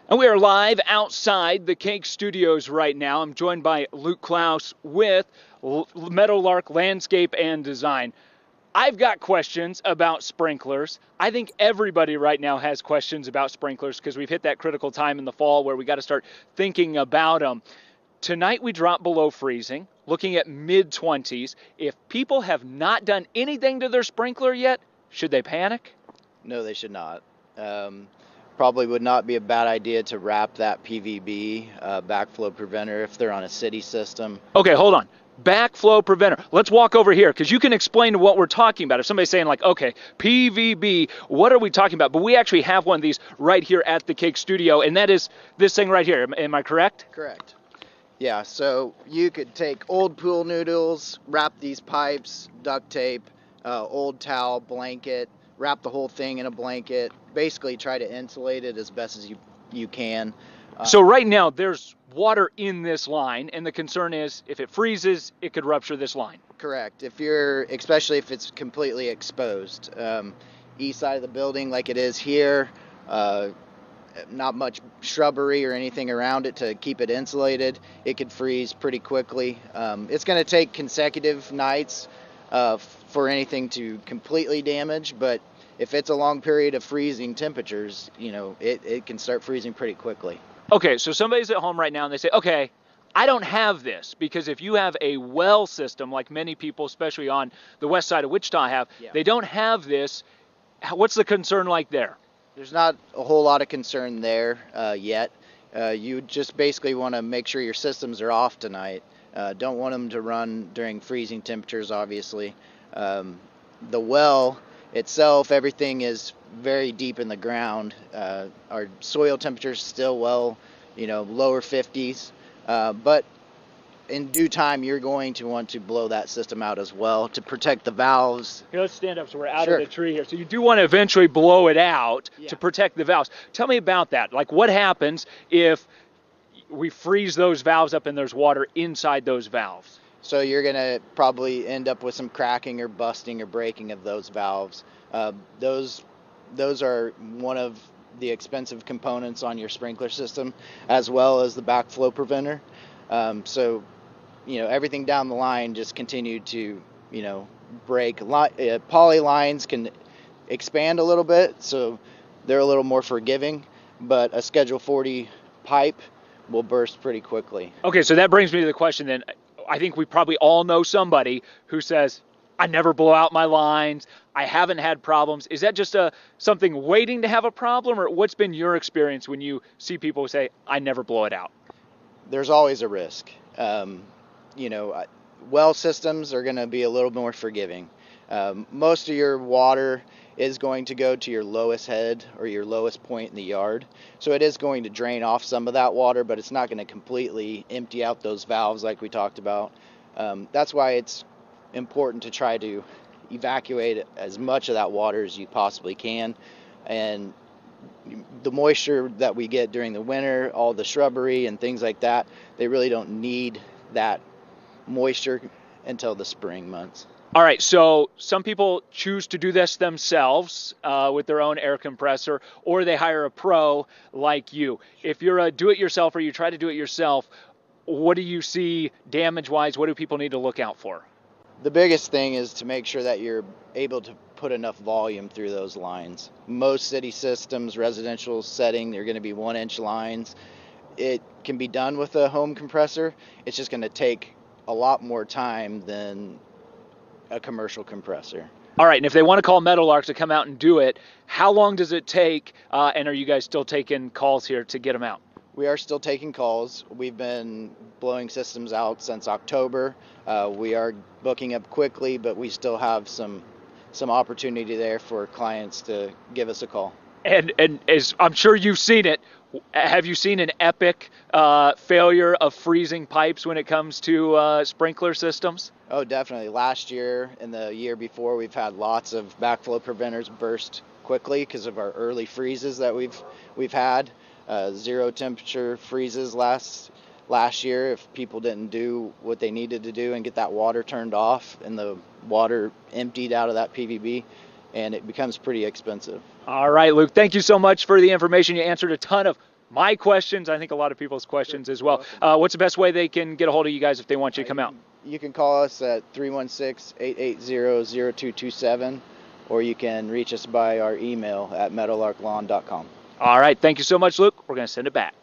And we are live outside the Cake Studios right now. I'm joined by Luke Klaus with Meadowlark Landscape and Design. I've got questions about sprinklers. I think everybody right now has questions about sprinklers because we've hit that critical time in the fall where we got to start thinking about them. Tonight we dropped below freezing, looking at mid-20s. If people have not done anything to their sprinkler yet, should they panic? No, they should not. Probably would not be a bad idea to wrap that PVB backflow preventer if they're on a city system. Okay, hold on. Backflow preventer. Let's walk over here because you can explain what we're talking about. If somebody's saying like, okay, PVB, what are we talking about? But we actually have one of these right here at the Cake Studio, and that is this thing right here. Am I correct? Correct. Yeah, so you could take old pool noodles, wrap these pipes, duct tape, old towel, blanket, wrap the whole thing in a blanket, basically try to insulate it as best as you can. So right now there's water in this line, and the concern is if it freezes, it could rupture this line. Correct. Especially if it's completely exposed. East side of the building like it is here, not much shrubbery or anything around it to keep it insulated, it could freeze pretty quickly. It's going to take consecutive nights for anything to completely damage, but if it's a long period of freezing temperatures, it can start freezing pretty quickly. Okay, so somebody's at home right now and they say, okay, I don't have this, because if you have a well system, like many people, especially on the west side of Wichita have, they don't have this. What's the concern like there? There's not a whole lot of concern there yet. You just basically want to make sure your systems are off tonight. Don't want them to run during freezing temperatures, obviously. The well itself, everything is very deep in the ground. Our soil temperature is still lower 50s. But in due time, you're going to want to blow that system out as well to protect the valves. Here, let's stand up so we're out of the tree here. So you do want to eventually blow it out to protect the valves. Tell me about that. Like, what happens if we freeze those valves up and there's water inside those valves? So you're going to probably end up with some cracking or busting or breaking of those valves. Those are one of the expensive components on your sprinkler system, as well as the backflow preventer. So everything down the line just continued to, break. Poly lines can expand a little bit, so they're a little more forgiving, but a Schedule 40 pipe will burst pretty quickly. Okay, so that brings me to the question then. I think we probably all know somebody who says, I never blow out my lines, I haven't had problems. Is that just something waiting to have a problem, or what's been your experience when you see people say, I never blow it out? There's always a risk. Well systems are going to be a little more forgiving. Most of your water is going to go to your lowest head or your lowest point in the yard. So it is going to drain off some of that water, but it's not going to completely empty out those valves like we talked about. That's why it's important to try to evacuate as much of that water as you possibly can. And the moisture that we get during the winter, all the shrubbery and things like that, they really don't need that moisture until the spring months. All right, so some people choose to do this themselves with their own air compressor, or they hire a pro like you. If you're a do-it-yourself or you try to do it yourself, what do you see damage-wise? What do people need to look out for? The biggest thing is to make sure that you're able to put enough volume through those lines. Most city systems, residential setting, they're going to be 1-inch lines. It can be done with a home compressor. It's just going to take a lot more time than a commercial compressor. All right, and if they want to call Meadowlark to come out and do it, how long does it take, and are you guys still taking calls here to get them out? We are still taking calls. We've been blowing systems out since October. We are booking up quickly, but we still have some opportunity there for clients to give us a call. And as I'm sure you've seen it, have you seen an epic failure of freezing pipes when it comes to sprinkler systems? Oh, definitely. Last year and the year before, we've had lots of backflow preventers burst quickly because of our early freezes that we've had. 0 temperature freezes last year if people didn't do what they needed to do and get that water turned off and the water emptied out of that PVB, and it becomes pretty expensive. All right, Luke, thank you so much for the information. You answered a ton of my questions. I think a lot of people's questions as well. What's the best way they can get a hold of you guys if they want you to come out? You can call us at 316-880-0227, or you can reach us by our email at meadowlarklawn.com. All right. Thank you so much, Luke. We're going to send it back.